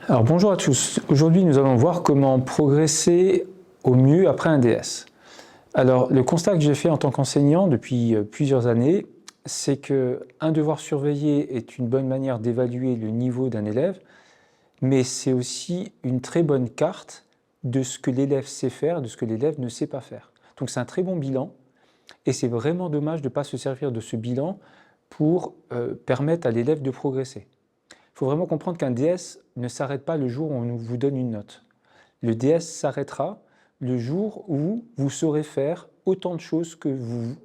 Alors bonjour à tous, aujourd'hui nous allons voir comment progresser au mieux après un DS. Alors le constat que j'ai fait en tant qu'enseignant depuis plusieurs années, c'est qu'un devoir surveillé est une bonne manière d'évaluer le niveau d'un élève, mais c'est aussi une très bonne carte de ce que l'élève sait faire, de ce que l'élève ne sait pas faire. Donc c'est un très bon bilan et c'est vraiment dommage de ne pas se servir de ce bilan pour permettre à l'élève de progresser. Il faut vraiment comprendre qu'un DS ne s'arrête pas le jour où on vous donne une note. Le DS s'arrêtera le jour où vous saurez faire autant de choses que vous,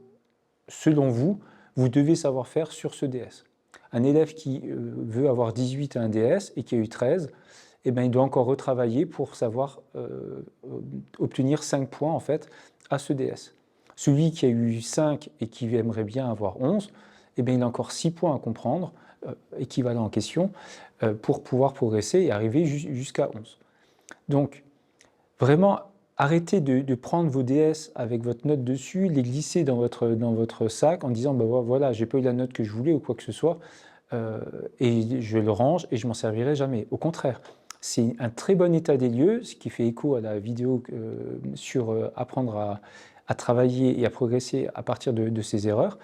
selon vous, vous devez savoir faire sur ce DS. Un élève qui veut avoir 18 à un DS et qui a eu 13, eh bien, il doit encore retravailler pour savoir obtenir 5 points en fait, à ce DS. Celui qui a eu 5 et qui aimerait bien avoir 11, eh bien, il a encore 6 points à comprendre, équivalent en question, pour pouvoir progresser et arriver jusqu'à 11. Donc, vraiment, arrêtez de prendre vos DS avec votre note dessus, les glisser dans votre sac en disant, ben voilà, j'ai pas eu la note que je voulais ou quoi que ce soit, et je le range et je m'en servirai jamais. Au contraire, c'est un très bon état des lieux, ce qui fait écho à la vidéo sur apprendre à travailler et à progresser à partir de ses erreurs.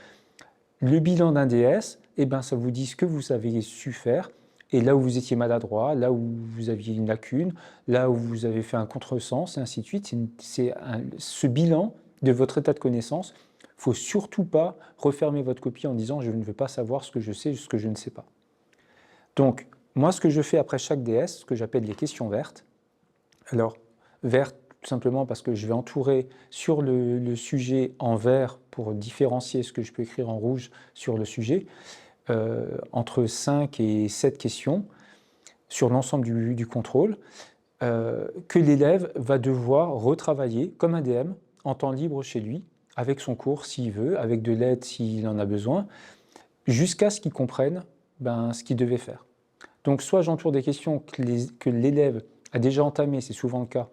Le bilan d'un DS, eh ben, ça vous dit ce que vous avez su faire, et là où vous étiez maladroit, là où vous aviez une lacune, là où vous avez fait un contresens, et ainsi de suite. Ce bilan de votre état de connaissance, il ne faut surtout pas refermer votre copie en disant « je ne veux pas savoir ce que je sais, ce que je ne sais pas ». Donc, moi, ce que je fais après chaque DS, ce que j'appelle les questions vertes. Alors, vertes, tout simplement parce que je vais entourer sur le sujet en vert pour différencier ce que je peux écrire en rouge sur le sujet, entre 5 et 7 questions sur l'ensemble du contrôle, que l'élève va devoir retravailler comme un DM en temps libre chez lui, avec son cours s'il veut, avec de l'aide s'il en a besoin, jusqu'à ce qu'il comprenne ce qu'il devait faire. Donc soit j'entoure des questions que l'élève a déjà entamées, c'est souvent le cas,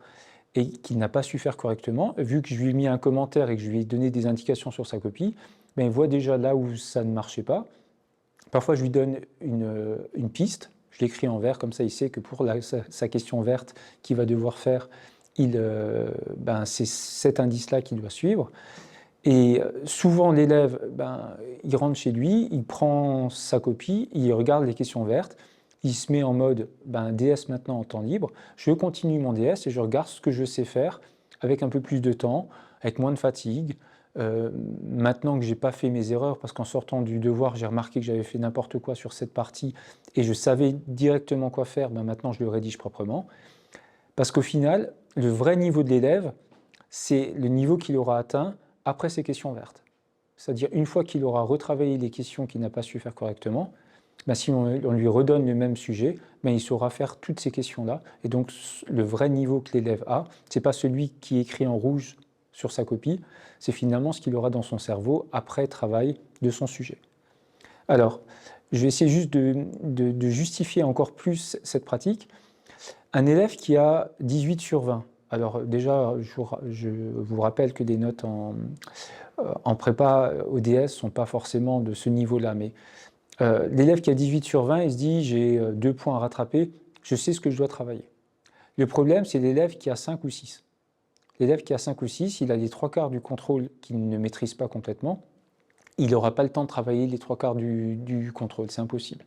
et qu'il n'a pas su faire correctement, vu que je lui ai mis un commentaire et que je lui ai donné des indications sur sa copie, il voit déjà là où ça ne marchait pas. Parfois, je lui donne une piste, je l'écris en vert, comme ça il sait que pour sa question verte qu'il va devoir faire, c'est cet indice-là qu'il doit suivre. Et souvent, l'élève, il rentre chez lui, il prend sa copie, il regarde les questions vertes, il se met en mode DS maintenant en temps libre, je continue mon DS et je regarde ce que je sais faire avec un peu plus de temps, avec moins de fatigue. Maintenant que je n'ai pas fait mes erreurs, parce qu'en sortant du devoir, j'ai remarqué que j'avais fait n'importe quoi sur cette partie et je savais directement quoi faire, maintenant je le rédige proprement. Parce qu'au final, le vrai niveau de l'élève, c'est le niveau qu'il aura atteint après ces questions vertes. C'est-à-dire une fois qu'il aura retravaillé les questions qu'il n'a pas su faire correctement, si on lui redonne le même sujet, il saura faire toutes ces questions-là. Et donc, le vrai niveau que l'élève a, ce n'est pas celui qui écrit en rouge sur sa copie, c'est finalement ce qu'il aura dans son cerveau après travail de son sujet. Alors, je vais essayer juste de justifier encore plus cette pratique. Un élève qui a 18 sur 20, alors déjà, je vous rappelle que les notes en prépa ODS ne sont pas forcément de ce niveau-là, mais l'élève qui a 18 sur 20, il se dit « j'ai 2 points à rattraper, je sais ce que je dois travailler ». Le problème, c'est l'élève qui a 5 ou 6. L'élève qui a 5 ou 6, il a les 3/4 du contrôle qu'il ne maîtrise pas complètement. Il n'aura pas le temps de travailler les 3/4 du contrôle, c'est impossible.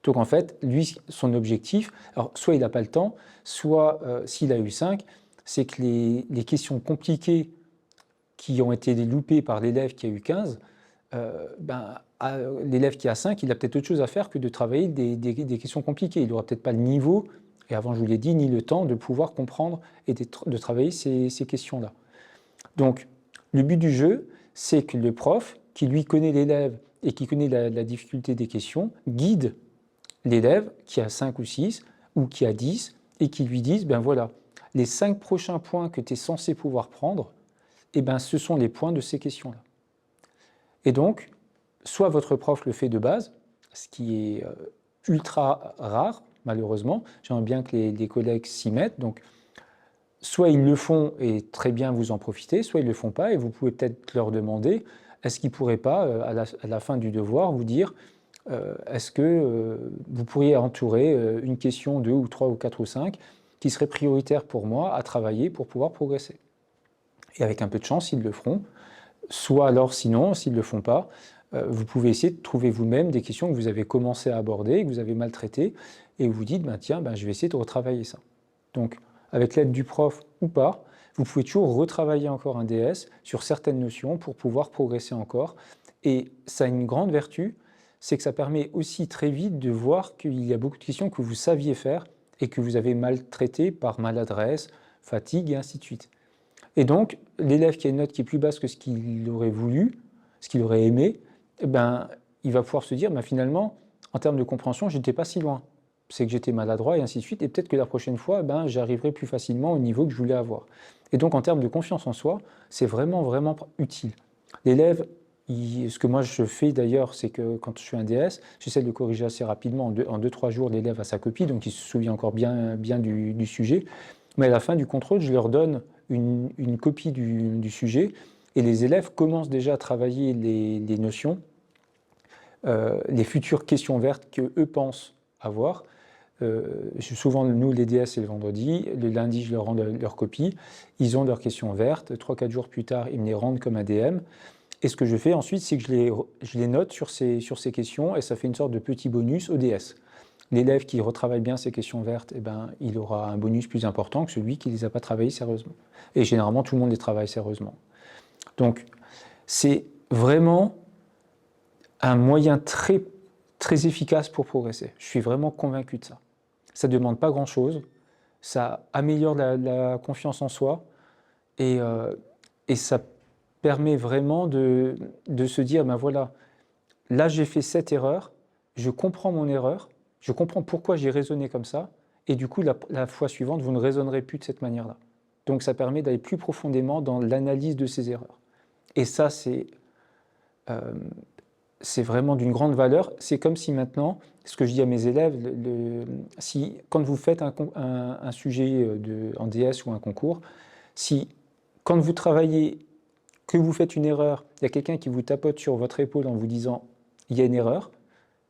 Donc en fait, lui, son objectif, alors soit il n'a pas le temps, soit s'il a eu 5, c'est que les questions compliquées qui ont été loupées par l'élève qui a eu 15, l'élève qui a 5, il a peut-être autre chose à faire que de travailler des questions compliquées. Il n'aura peut-être pas le niveau, et avant je vous l'ai dit, ni le temps de pouvoir comprendre et de travailler ces questions-là. Donc, le but du jeu, c'est que le prof, qui lui connaît l'élève et qui connaît la difficulté des questions, guide l'élève qui a 5 ou 6 ou qui a 10 et qui lui dise, voilà, les 5 prochains points que tu es censé pouvoir prendre, ce sont les points de ces questions-là. Et donc, soit votre prof le fait de base, ce qui est ultra rare, malheureusement, j'aimerais bien que les collègues s'y mettent, donc soit ils le font et très bien vous en profitez, soit ils ne le font pas et vous pouvez peut-être leur demander, est-ce qu'ils ne pourraient pas, à la fin du devoir, vous dire, est-ce que vous pourriez entourer une question, 2 ou 3 ou 4 ou 5, qui serait prioritaire pour moi à travailler pour pouvoir progresser. Et avec un peu de chance, ils le feront. Soit alors, sinon, s'ils ne le font pas, vous pouvez essayer de trouver vous-même des questions que vous avez commencé à aborder, que vous avez mal traitées, et vous dites, ben, tiens, ben, je vais essayer de retravailler ça. Donc, avec l'aide du prof ou pas, vous pouvez toujours retravailler encore un DS sur certaines notions pour pouvoir progresser encore. Et ça a une grande vertu, c'est que ça permet aussi très vite de voir qu'il y a beaucoup de questions que vous saviez faire et que vous avez mal traitées par maladresse, fatigue et ainsi de suite. Et donc, l'élève qui a une note qui est plus basse que ce qu'il aurait voulu, ce qu'il aurait aimé, eh ben, il va pouvoir se dire, ben, finalement, en termes de compréhension, je n'étais pas si loin. C'est que j'étais maladroit et ainsi de suite, et peut-être que la prochaine fois, ben, j'arriverai plus facilement au niveau que je voulais avoir. Et donc, en termes de confiance en soi, c'est vraiment, vraiment utile. L'élève, ce que moi je fais d'ailleurs, c'est que quand je fais un DS, j'essaie de le corriger assez rapidement. En 2-3 jours, l'élève a sa copie, donc il se souvient encore bien du sujet. Mais à la fin du contrôle, je leur donne une copie du sujet et les élèves commencent déjà à travailler les notions, les futures questions vertes qu'eux pensent avoir. Souvent, nous, les DS, c'est le vendredi. Le lundi, je leur rends leur copie. Ils ont leurs questions vertes. 3-4 jours plus tard, ils me les rendent comme un DM. Et ce que je fais ensuite, c'est que je les note sur ces questions et ça fait une sorte de petit bonus au DS. L'élève qui retravaille bien ses questions vertes, eh ben, il aura un bonus plus important que celui qui ne les a pas travaillées sérieusement. Et généralement, tout le monde les travaille sérieusement. Donc, c'est vraiment un moyen très, très efficace pour progresser. Je suis vraiment convaincu de ça. Ça ne demande pas grand-chose, ça améliore la confiance en soi et ça permet vraiment de se dire, ben voilà, là j'ai fait cette erreur, je comprends mon erreur, je comprends pourquoi j'ai raisonné comme ça, et du coup, la fois suivante, vous ne raisonnerez plus de cette manière-là. Donc ça permet d'aller plus profondément dans l'analyse de ces erreurs. Et ça, c'est vraiment d'une grande valeur. C'est comme si maintenant, ce que je dis à mes élèves, quand vous faites un sujet en DS ou un concours, si quand vous travaillez, que vous faites une erreur, il y a quelqu'un qui vous tapote sur votre épaule en vous disant « il y a une erreur »,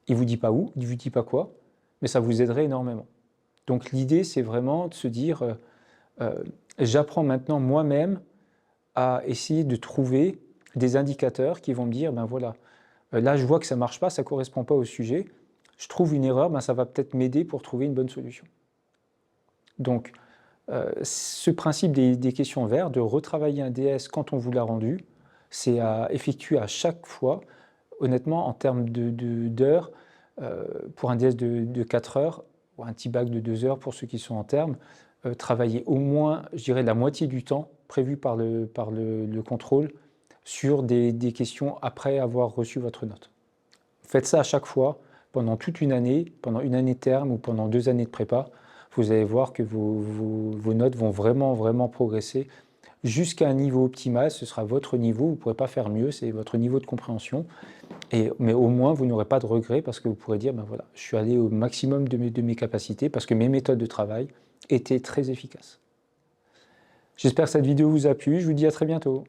il ne vous dit pas où, il ne vous dit pas quoi, mais ça vous aiderait énormément. Donc l'idée, c'est vraiment de se dire j'apprends maintenant moi-même à essayer de trouver des indicateurs qui vont me dire, ben voilà, là je vois que ça ne marche pas, ça ne correspond pas au sujet, je trouve une erreur, ben ça va peut-être m'aider pour trouver une bonne solution. Donc ce principe des questions vertes, de retravailler un DS quand on vous l'a rendu, c'est à effectuer à chaque fois. Honnêtement, en termes d'heures, pour un DS de 4 heures, ou un petit bac de 2 heures pour ceux qui sont en termes, travailler au moins, je dirais, la moitié du temps prévu par le contrôle sur des questions après avoir reçu votre note. Faites ça à chaque fois, pendant toute une année, pendant une année de terme ou pendant 2 années de prépa, vous allez voir que vos notes vont vraiment, vraiment progresser jusqu'à un niveau optimal. Ce sera votre niveau, vous ne pourrez pas faire mieux, c'est votre niveau de compréhension. Mais au moins, vous n'aurez pas de regrets parce que vous pourrez dire, ben voilà, je suis allé au maximum de mes capacités parce que mes méthodes de travail étaient très efficaces. J'espère que cette vidéo vous a plu, je vous dis à très bientôt.